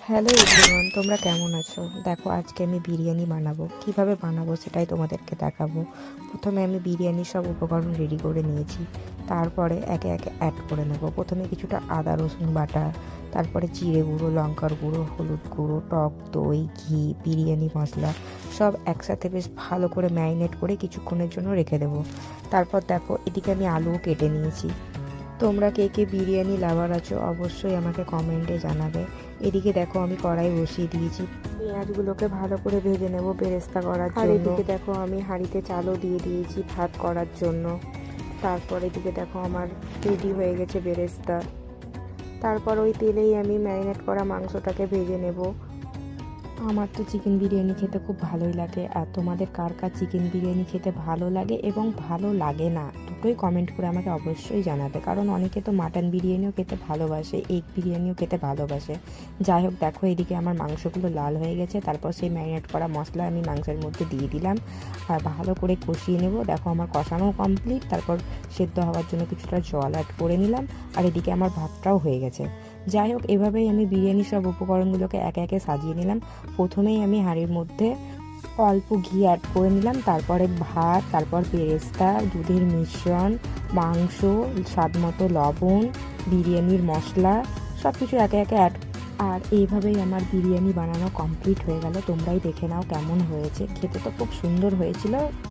Hello everyone, তোমরা কেমন আছো? দেখো, আজকে আমি বিরিয়ানি বানাবো। কিভাবে বানাবো সেটাই তোমাদেরকে দেখাবো। প্রথমে আমি বিরিয়ানির সব উপকরণ রেডি করে নিয়েছি। তারপরে একে একে অ্যাড করে নেব। প্রথমে কিছুটা আদা রসুন বাটা, তারপরে জিরে গুঁড়ো, লঙ্কার গুঁড়ো, হলুদ গুঁড়ো, টক দই, ঘি, বিরিয়ানি মশলা সব একসাথে বেশ ভালো করে ম্যারিনেট করে কিছুক্ষণের জন্য রেখে দেবো। তারপর দেখো, এদিকে আমি আলুও কেটে নিয়েছি। তোমরা কে কে বিরিয়ানি লাভার আছো অবশ্যই আমাকে কমেন্টে জানাবে। এদিকে দেখো, আমি কড়াই বসিয়ে দিয়েছি। পেঁয়াজগুলোকে ভালো করে ভেজে নেব বেরেস্তা করার জন্য। আর এদিকে দেখো, আমি হাঁড়িতে চালও দিয়ে দিয়েছি ভাত করার জন্য। তারপর এদিকে দেখো, আমার রেডি হয়ে গেছে বেরেস্তা। তারপর ওই তেলেই আমি ম্যারিনেট করা মাংসটাকে ভেজে নেব। আমার তো চিকেন বিরিয়ানি খেতে খুব ভালোই লাগে। আর তোমাদের কার কার চিকেন বিরিয়ানি খেতে ভালো লাগে এবং ভালো লাগে না, দুটোই কমেন্ট করে আমাকে অবশ্যই জানাবে। কারণ অনেকে তো মাটন বিরিয়ানিও খেতে ভালোবাসে, এগ বিরিয়ানিও খেতে ভালোবাসে। যাই হোক, দেখো এদিকে আমার মাংসগুলো লাল হয়ে গেছে। তারপর সেই ম্যারিনেট করা মশলা আমি মাংসের মধ্যে দিয়ে দিলাম আর ভালো করে কষিয়ে নেব। দেখো, আমার কষানো কমপ্লিট। তারপর সেদ্ধ হওয়ার জন্য কিছুটা জল অ্যাড করে নিলাম। আর এদিকে আমার ভাতটাও হয়ে গেছে। যাই হোক, এভাবেই আমি বিরিয়ানির সব উপকরণগুলোকে একে একে সাজিয়ে নিলাম। প্রথমেই আমি হাঁড়ির মধ্যে অল্প ঘি অ্যাড করে নিলাম, তারপরে ভাত, তারপর বেরেস্তা, দুধের মিশ্রণ, মাংস, স্বাদ মতো লবণ, বিরিয়ানির মশলা সব কিছু একে একে অ্যাড। আর এইভাবেই আমার বিরিয়ানি বানানো কমপ্লিট হয়ে গেল। তোমরাই দেখে নাও কেমন হয়েছে। খেতে তো খুব সুন্দর হয়েছিল।